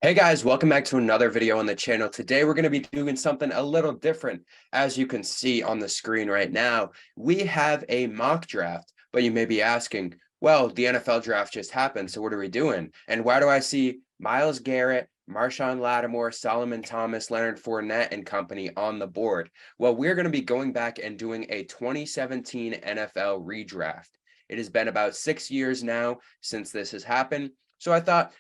Hey guys, welcome back to another video on the channel. Today we're going to be doing something a little different. As you can see on the screen right now, we have a mock draft, but you may be asking, well, the NFL draft just happened, so what are we doing? And why do I see Myles Garrett, Marshawn Lattimore, Solomon Thomas, Leonard Fournette, and company on the board? Well, we're going to be going back and doing a 2017 NFL redraft. It has been about 6 years now since this has happened, so I thought,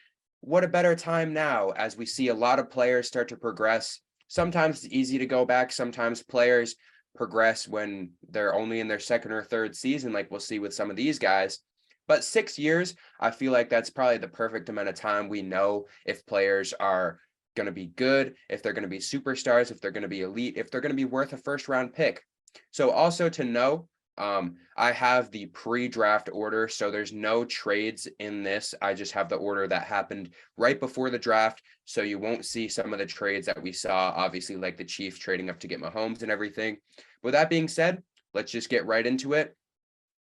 what a better time now as we see a lot of players start to progress. Sometimes it's easy to go back. Sometimes players progress when they're only in their second or third season, like we'll see with some of these guys. But 6 years, I feel like that's probably the perfect amount of time. We know if players are going to be good, if they're going to be superstars, if they're going to be elite, if they're going to be worth a first round pick. So also to know, I have the pre-draft order, so there's no trades in this. I just have the order that happened right before the draft, so you won't see some of the trades that we saw, obviously, like the Chiefs trading up to get Mahomes and everything. With that being said, let's just get right into it.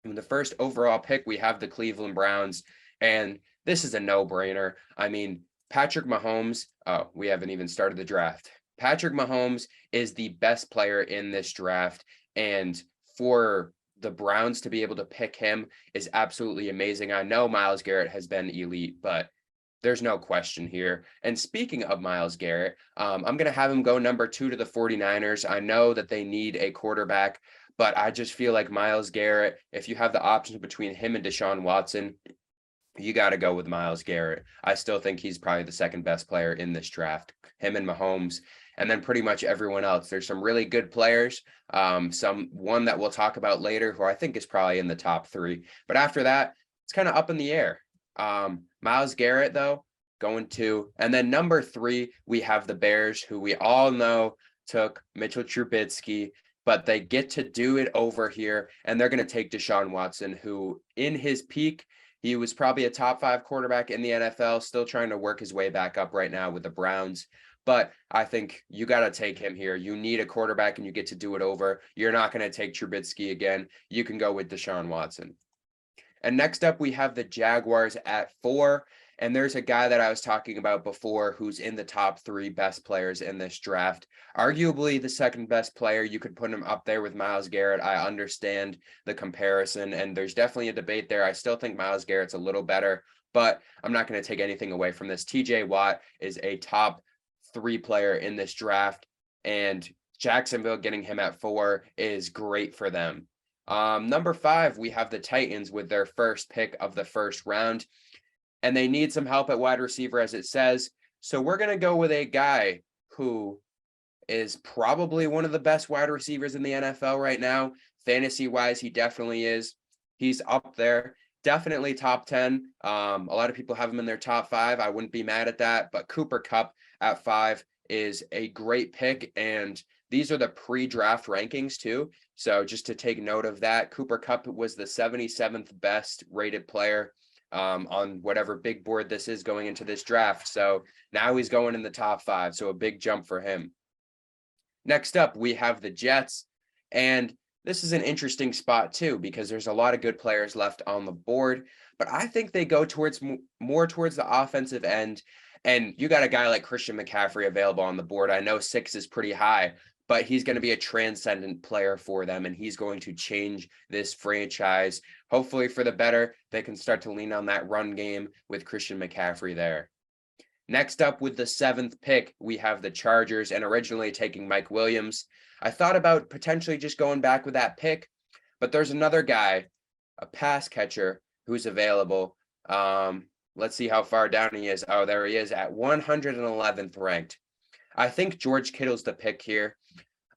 In the first overall pick, we have the Cleveland Browns, and this is a no-brainer. I mean, Patrick Mahomes, oh, we haven't even started the draft. Patrick Mahomes is the best player in this draft, and for the Browns to be able to pick him is absolutely amazing. I know Myles Garrett has been elite, but there's no question here. And speaking of Myles Garrett, I'm going to have him go number 2 to the 49ers. I know that they need a quarterback, but I just feel like Myles Garrett, if you have the options between him and Deshaun Watson, you got to go with Myles Garrett. I still think he's probably the second best player in this draft, him and Mahomes, and then pretty much everyone else. There's some really good players, one that we'll talk about later who I think is probably in the top 3. But after that, it's kind of up in the air. Myles Garrett, though, going 2. And then number 3, we have the Bears, who we all know took Mitchell Trubisky, but they get to do it over here, and they're going to take Deshaun Watson, who in his peak, he was probably a top 5 quarterback in the NFL, still trying to work his way back up right now with the Browns. But I think you got to take him here. You need a quarterback and you get to do it over. You're not going to take Trubisky again. You can go with Deshaun Watson. And next up, we have the Jaguars at 4. And there's a guy that I was talking about before who's in the top 3 best players in this draft. Arguably the second best player. You could put him up there with Myles Garrett. I understand the comparison, and there's definitely a debate there. I still think Myles Garrett's a little better, but I'm not going to take anything away from this. TJ Watt is a top 3 player in this draft, and Jacksonville getting him at 4 is great for them. Number 5, we have the Titans with their first pick of the first round, and they need some help at wide receiver, as it says. So we're going to go with a guy who is probably one of the best wide receivers in the NFL right now. Fantasy-wise, he definitely is. He's up there. Definitely top 10. A lot of people have him in their top 5. I wouldn't be mad at that, but Cooper Kupp at 5 is a great pick, and these are the pre-draft rankings too. So just to take note of that, Cooper Kupp was the 77th best rated player on whatever big board this is going into this draft. So now he's going in the top 5. So a big jump for him. Next up, we have the Jets. And this is an interesting spot too, because there's a lot of good players left on the board. But I think they go towards more towards the offensive end. And you got a guy like Christian McCaffrey available on the board. I know 6 is pretty high, but he's going to be a transcendent player for them, and he's going to change this franchise. Hopefully for the better, they can start to lean on that run game with Christian McCaffrey there. Next up with the 7th pick, we have the Chargers, and originally taking Mike Williams. I thought about potentially just going back with that pick, but there's another guy, a pass catcher, who's available. Let's see how far down he is. Oh, there he is at 111th ranked. I think George Kittle's the pick here.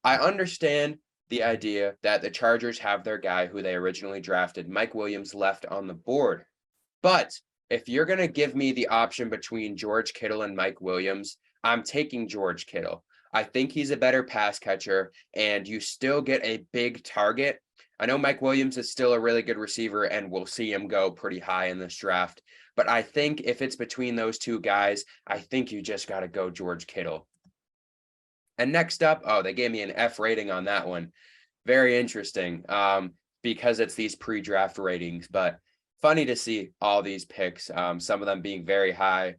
I understand the idea that the Chargers have their guy who they originally drafted, Mike Williams, left on the board. But if you're going to give me the option between George Kittle and Mike Williams, I'm taking George Kittle. I think he's a better pass catcher, and you still get a big target. I know Mike Williams is still a really good receiver, and we'll see him go pretty high in this draft. But I think if it's between those two guys, I think you just got to go George Kittle. And next up, oh, they gave me an F rating on that one. Very interesting, because it's these pre-draft ratings, but funny to see all these picks, some of them being very high,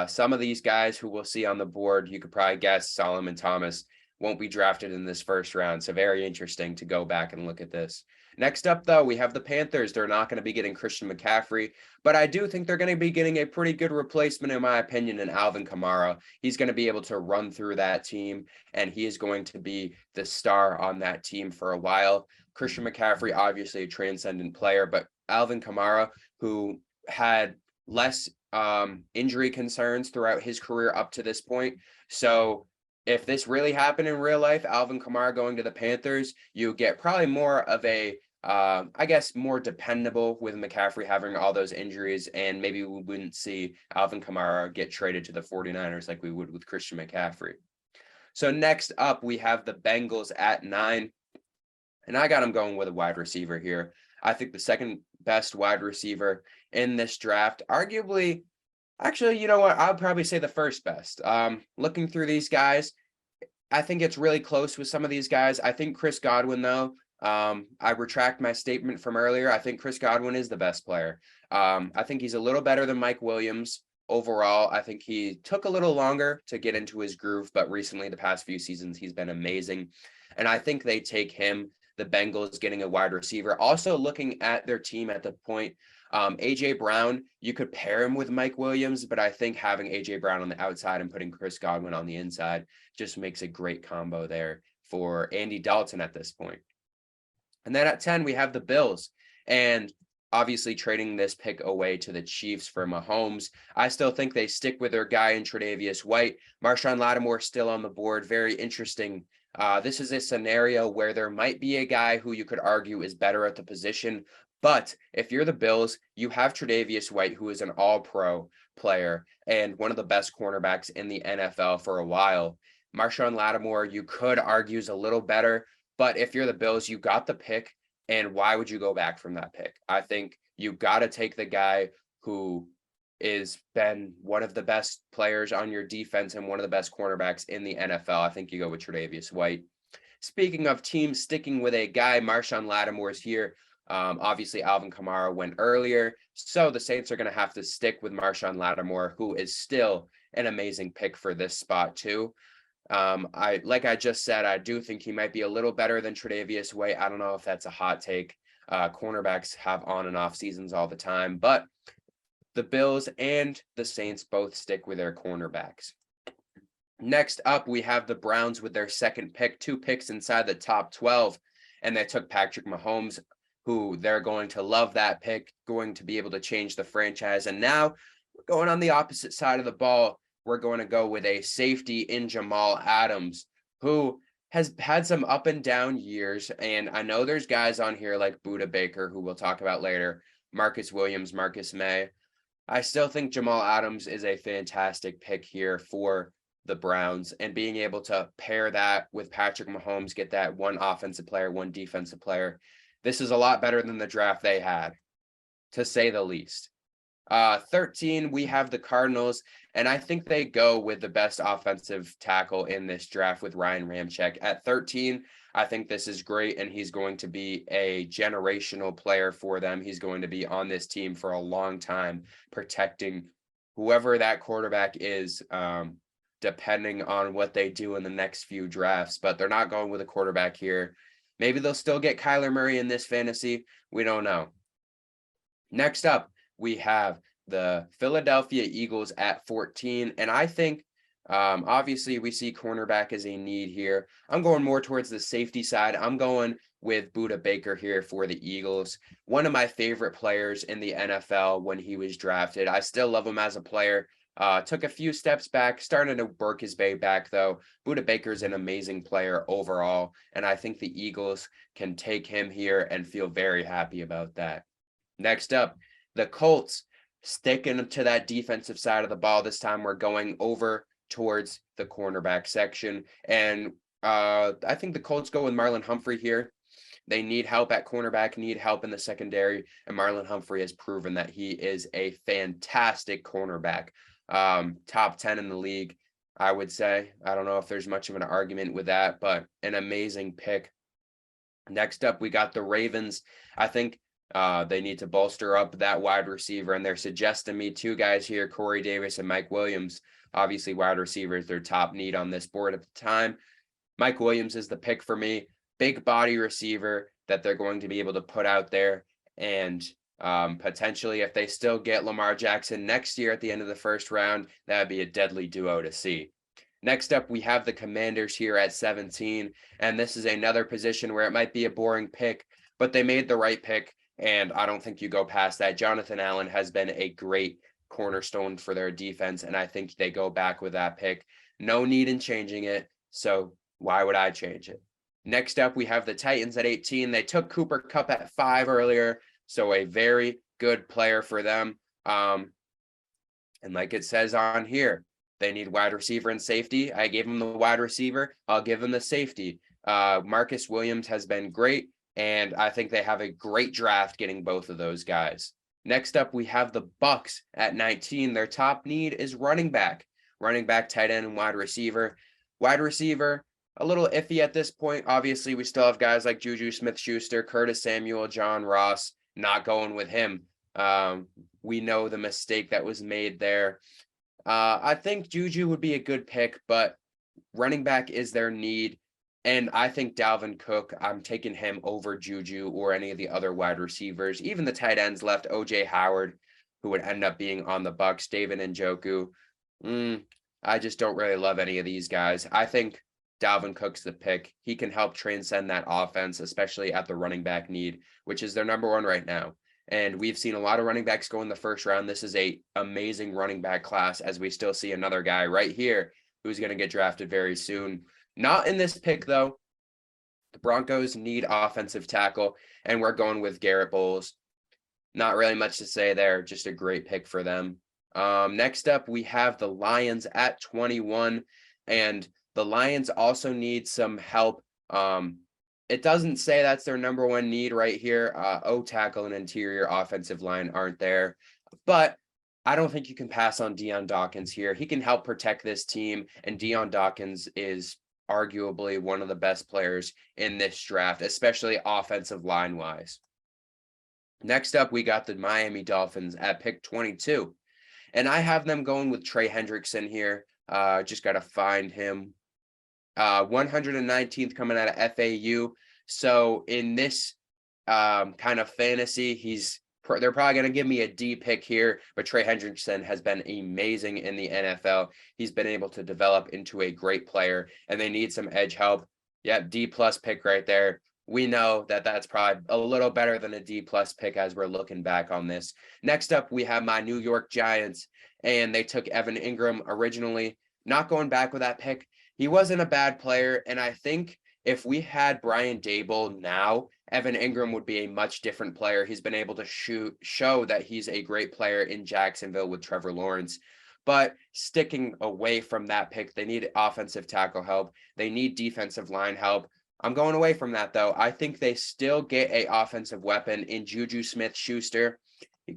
Some of these guys who we'll see on the board, you could probably guess Solomon Thomas won't be drafted in this first round. So very interesting to go back and look at this. Next up, though, we have the Panthers. They're not going to be getting Christian McCaffrey, but I do think they're going to be getting a pretty good replacement, in my opinion, in Alvin Kamara. He's going to be able to run through that team, and he is going to be the star on that team for a while. Christian McCaffrey, obviously a transcendent player, but Alvin Kamara, who had less injury concerns throughout his career up to this point. So if this really happened in real life, Alvin Kamara going to the Panthers, you get probably more of a, I guess, more dependable with McCaffrey having all those injuries, and maybe we wouldn't see Alvin Kamara get traded to the 49ers like we would with Christian McCaffrey. So next up, we have the Bengals at 9, and I got them going with a wide receiver here. I think the second best wide receiver in this draft, arguably, actually, you know what? I'll probably say the first best. Looking through these guys, I think it's really close with some of these guys. I think Chris Godwin, though, I retract my statement from earlier. I think Chris Godwin is the best player. I think he's a little better than Mike Williams overall. I think he took a little longer to get into his groove, but recently, the past few seasons, he's been amazing. And I think they take him, the Bengals getting a wide receiver. Also looking at their team at the point, AJ Brown, you could pair him with Mike Williams, but I think having AJ Brown on the outside and putting Chris Godwin on the inside just makes a great combo there for Andy Dalton at this point. And then at 10, we have the Bills, and obviously trading this pick away to the Chiefs for Mahomes. I still think they stick with their guy in Tre'Davious White. Marshon Lattimore still on the board. Very interesting. This is a scenario where there might be a guy who you could argue is better at the position. But if you're the Bills, you have Tre'Davious White, who is an all-pro player and one of the best cornerbacks in the NFL for a while. Marshon Lattimore, you could argue, is a little better. But if you're the Bills, you got the pick. And why would you go back from that pick? I think you got to take the guy who is been one of the best players on your defense and one of the best cornerbacks in the NFL. I think you go with Tre'Davious White. Speaking of teams sticking with a guy, Marshon Lattimore is here. Obviously, Alvin Kamara went earlier, so the Saints are going to have to stick with Marshon Lattimore, who is still an amazing pick for this spot too. Like I just said, I do think he might be a little better than Tre'Davious White. I don't know if that's a hot take. Cornerbacks have on and off seasons all the time, but the Bills and the Saints both stick with their cornerbacks. Next up, we have the Browns with their second pick, 2 picks inside the top 12, and they took Patrick Mahomes, who they're going to love that pick, going to be able to change the franchise. And now we're going on the opposite side of the ball. We're going to go with a safety in Jamal Adams, who has had some up and down years. And I know there's guys on here like Budda Baker, who we'll talk about later, Marcus Williams, Marcus May. I still think Jamal Adams is a fantastic pick here for the Browns, and being able to pair that with Patrick Mahomes, get that one offensive player, one defensive player. This is a lot better than the draft they had, to say the least. 13, we have the Cardinals, and I think they go with the best offensive tackle in this draft with Ryan Ramczyk. At 13, I think this is great, and he's going to be a generational player for them. He's going to be on this team for a long time, protecting whoever that quarterback is, depending on what they do in the next few drafts. But they're not going with a quarterback here. Maybe they'll still get Kyler Murray in this fantasy. We don't know. Next up, we have the Philadelphia Eagles at 14. And I think, obviously, we see cornerback as a need here. I'm going more towards the safety side. I'm going with Budda Baker here for the Eagles. One of my favorite players in the NFL when he was drafted. I still love him as a player. Took a few steps back, starting to work his way back, though. Budda Baker's an amazing player overall, and I think the Eagles can take him here and feel very happy about that. Next up, the Colts, sticking to that defensive side of the ball. This time we're going over towards the cornerback section, and I think the Colts go with Marlon Humphrey here. They need help at cornerback, need help in the secondary, and Marlon Humphrey has proven that he is a fantastic cornerback. Top 10 in the league, I would say. I don't know if there's much of an argument with that, but an amazing pick. Next up, we got the Ravens. I think They need to bolster up that wide receiver, and they're suggesting me two guys here, Corey Davis and Mike Williams. Obviously, wide receivers, their top need on this board at the time. Mike Williams is the pick for me. Big body receiver that they're going to be able to put out there. And potentially, if they still get Lamar Jackson next year at the end of the first round, that would be a deadly duo to see. Next up, we have the Commanders here at 17. And this is another position where it might be a boring pick, but they made the right pick. And I don't think you go past that. Jonathan Allen has been a great cornerstone for their defense. And I think they go back with that pick. No need in changing it. So why would I change it? Next up, we have the Titans at 18. They took Cooper Kupp at 5 earlier. So a very good player for them. And like it says on here, they need wide receiver and safety. I gave them the wide receiver. I'll give them the safety. Marcus Williams has been great, and I think they have a great draft getting both of those guys. Next up, we have the Bucks at 19. Their top need is running back, tight end, and wide receiver. Wide receiver, a little iffy at this point. Obviously, we still have guys like Juju Smith-Schuster, Curtis Samuel, John Ross. Not going with him. We know the mistake that was made there. I think Juju would be a good pick, but running back is their need. And I think Dalvin Cook, I'm taking him over Juju or any of the other wide receivers. Even the tight ends left, OJ Howard, who would end up being on the Bucks, David Njoku. I just don't really love any of these guys. I think Dalvin Cook's the pick. He can help transcend that offense, especially at the running back need, which is their number one right now. And we've seen a lot of running backs go in the first round. This is a amazing running back class, as we still see another guy right here who's going to get drafted very soon. Not in this pick, though. The Broncos need offensive tackle, and we're going with Garrett Bowles. Not really much to say there. Just a great pick for them. Next up, we have the Lions at 21, and the Lions also need some help. It doesn't say that's their number one need right here. O-tackle and interior offensive line aren't there. But I don't think you can pass on Dion Dawkins here. He can help protect this team, and Dion Dawkins is arguably one of the best players in this draft, especially offensive line-wise. Next up, we got the Miami Dolphins at pick 22. And I have them going with Trey Hendrickson here. Just got to find him. 119th coming out of FAU. So in this kind of fantasy, they're probably going to give me a D pick here, but Trey Hendrickson has been amazing in the NFL. He's been able to develop into a great player, and they need some edge help. Yep, D plus pick right there. We know that that's probably a little better than a D plus pick as we're looking back on this. Next up, we have my New York Giants, and they took Evan Ingram originally. Not going back with that pick. He wasn't a bad player, and I think if we had Brian Daboll now, Evan Ingram would be a much different player. He's been able to show that he's a great player in Jacksonville with Trevor Lawrence. But sticking away from that pick, they need offensive tackle help. They need defensive line help. I'm going away from that, though. I think they still get a offensive weapon in Juju Smith-Schuster.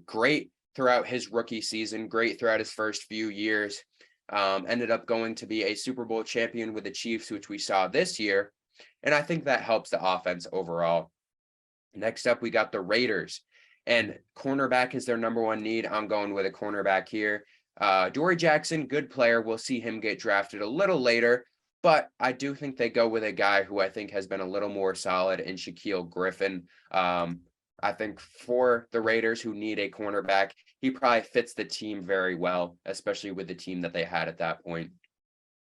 Great throughout his rookie season, great throughout his first few years. Ended up going to be a Super Bowl champion with the Chiefs, which we saw this year. And I think that helps the offense overall. Next up, we got the Raiders. And cornerback is their number one need. I'm going with a cornerback here. Dory Jackson, good player. We'll see him get drafted a little later. But I do think they go with a guy who I think has been a little more solid in Shaquille Griffin. I think for the Raiders who need a cornerback, he probably fits the team very well, especially with the team that they had at that point.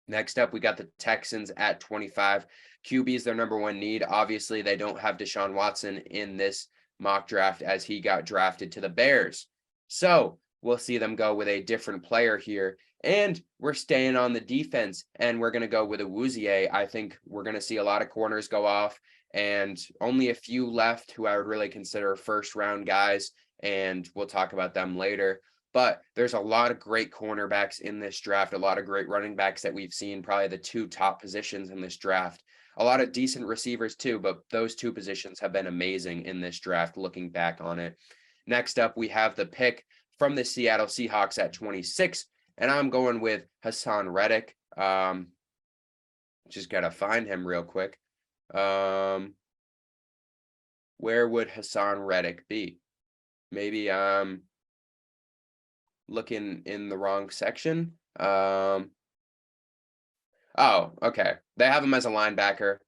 Next up, we got the Texans at 25. QB is their number one need. Obviously, they don't have Deshaun Watson in this mock draft as he got drafted to the Bears. So we'll see them go with a different player here. And we're staying on the defense, and we're going to go with Awuzie. I think we're going to see a lot of corners go off, and only a few left who I would really consider first-round guys, and we'll talk about them later. But there's a lot of great cornerbacks in this draft, a lot of great running backs that we've seen, probably the two top positions in this draft. A lot of decent receivers too, but those two positions have been amazing in this draft, looking back on it. Next up, we have the pick from the Seattle Seahawks at 26, and I'm going with Hassan Reddick. Just got to find him real quick. where would Hassan Reddick be? Maybe looking in the wrong section. Oh, okay. They have him as a linebacker.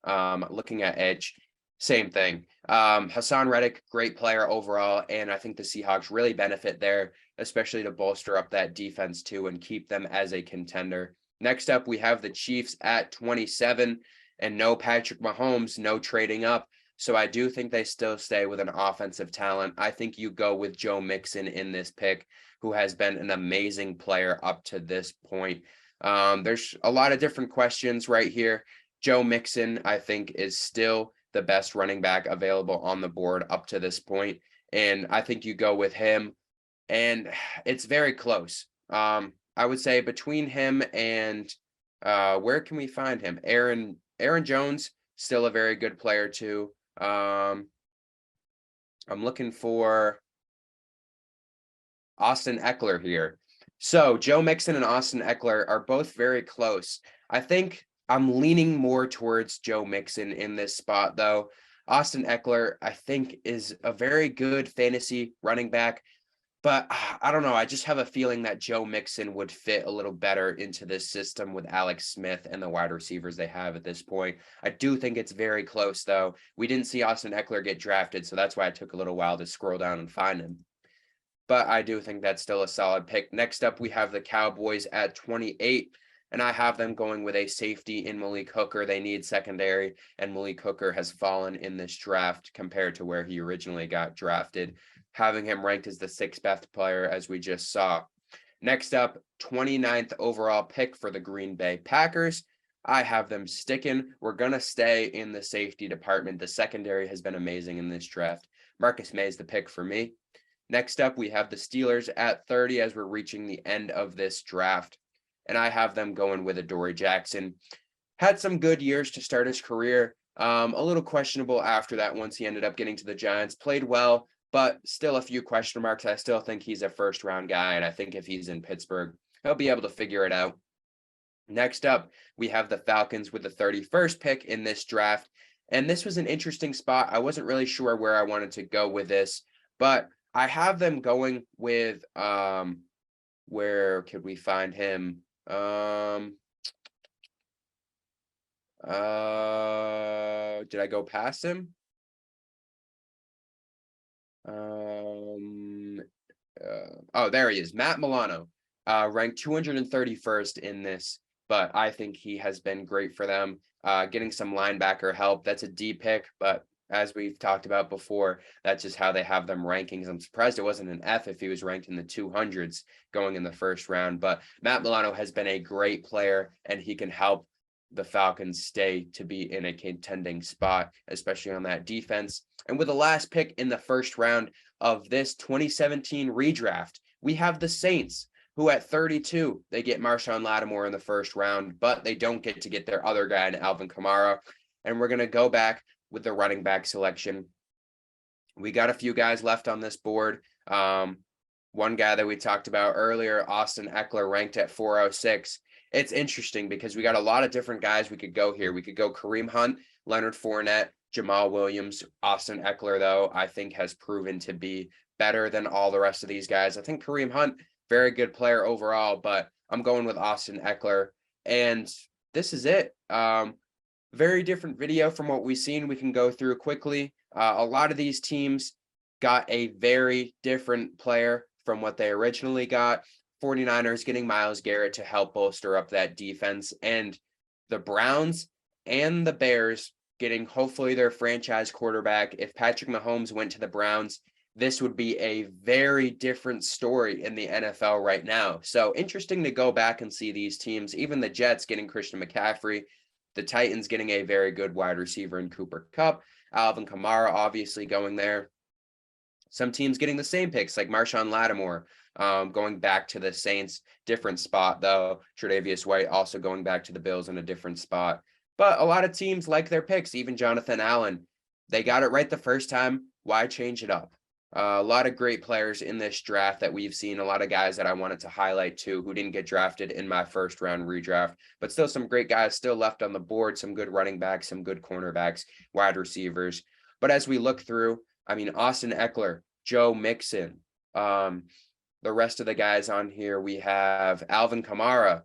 Looking at edge, same thing. Hassan Reddick, great player overall, and I think the Seahawks really benefit there, especially to bolster up that defense too and keep them as a contender. Next up, we have the Chiefs at 27, and no Patrick Mahomes, no trading up. So I do think they still stay with an offensive talent. I think you go with Joe Mixon in this pick, who has been an amazing player up to this point. There's a lot of different questions right here. Joe Mixon, I think, is still the best running back available on the board up to this point, and I think you go with him, and it's very close. I would say between him and where can we find him? Aaron Jones, still a very good player too. I'm looking for Austin Eckler here. So Joe Mixon and Austin Eckler are both very close. I think I'm leaning more towards Joe Mixon in this spot, though. Austin Eckler, I think, is a very good fantasy running back, but I don't know. I just have a feeling that Joe Mixon would fit a little better into this system with Alex Smith and the wide receivers they have at this point. I do think it's very close, though. We didn't see Austin Eckler get drafted, so that's why it took a little while to scroll down and find him. But I do think that's still a solid pick. Next up, we have the Cowboys at 28, and I have them going with a safety in Malik Hooker. They need secondary, and Malik Hooker has fallen in this draft compared to where he originally got drafted, having him ranked as the 6th best player, as we just saw. Next up, 29th overall pick for the Green Bay Packers. I have them sticking. We're going to stay in the safety department. The secondary has been amazing in this draft. Marcus May is the pick for me. Next up, we have the Steelers at 30 as we're reaching the end of this draft. And I have them going with Adoree Jackson. Had some good years to start his career. A little questionable after that once he ended up getting to the Giants. Played well, but still a few question marks. I still think he's a first-round guy, and I think if he's in Pittsburgh, he'll be able to figure it out. Next up, we have the Falcons with the 31st pick in this draft. And this was an interesting spot. I wasn't really sure where I wanted to go with this, but I have them going with where could we find him? Did I go past him? Oh, there he is. Matt Milano, ranked 231st in this, but I think he has been great for them. Getting some linebacker help. That's a D pick, but as we've talked about before, that's just how they have them rankings. I'm surprised it wasn't an F if he was ranked in the 200s going in the first round. But Matt Milano has been a great player, and he can help the Falcons stay to be in a contending spot, especially on that defense. And with the last pick in the first round of this 2017 redraft, we have the Saints, who at 32, they get Marshon Lattimore in the first round, but they don't get to get their other guy in Alvin Kamara. And we're going to go back with the running back selection. We got a few guys left on this board. One guy that we talked about earlier, Austin Eckler, ranked at 406. It's interesting because we got a lot of different guys we could go here. We could go Kareem Hunt, Leonard Fournette, Jamal Williams. Austin Eckler, though, I think has proven to be better than all the rest of these guys. I think Kareem Hunt, very good player overall, but I'm going with Austin Eckler. And this is it. Very different video from what we've seen. We can go through quickly. A lot of these teams got a very different player from what they originally got. 49ers getting Myles Garrett to help bolster up that defense, and the Browns and the Bears getting hopefully their franchise quarterback. If Patrick Mahomes went to the Browns, this would be a very different story in the NFL right now. So interesting to go back and see these teams, even the Jets getting Christian McCaffrey, the Titans getting a very good wide receiver in Cooper Kupp, Alvin Kamara obviously going there. Some teams getting the same picks like Marshon Lattimore, going back to the Saints, different spot though. Tre'Davious White also going back to the Bills in a different spot. But a lot of teams like their picks, even Jonathan Allen. They got it right the first time. Why change it up? A lot of great players in this draft that we've seen, a lot of guys that I wanted to highlight too, who didn't get drafted in my first round redraft, but still some great guys still left on the board, some good running backs, some good cornerbacks, wide receivers. But as we look through, I mean, Austin Eckler, Joe Mixon, the rest of the guys on here, we have Alvin Kamara,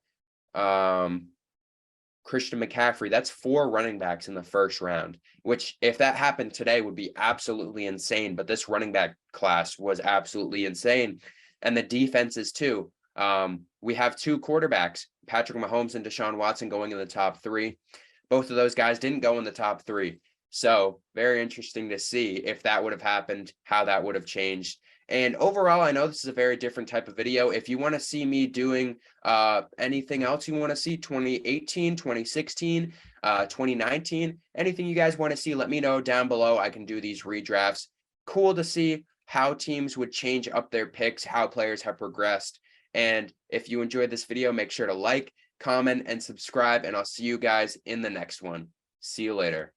Christian McCaffrey. That's 4 running backs in the first round, which if that happened today would be absolutely insane. But this running back class was absolutely insane. And the defenses too. We have 2 quarterbacks, Patrick Mahomes and Deshaun Watson, going in the top 3. Both of those guys didn't go in the top 3. So very interesting to see if that would have happened, how that would have changed. And overall, I know this is a very different type of video. If you want to see me doing anything else you want to see, 2018, 2016, 2019, anything you guys want to see, let me know down below. I can do these redrafts. Cool to see how teams would change up their picks, how players have progressed. And if you enjoyed this video, make sure to like, comment, and subscribe, and I'll see you guys in the next one. See you later.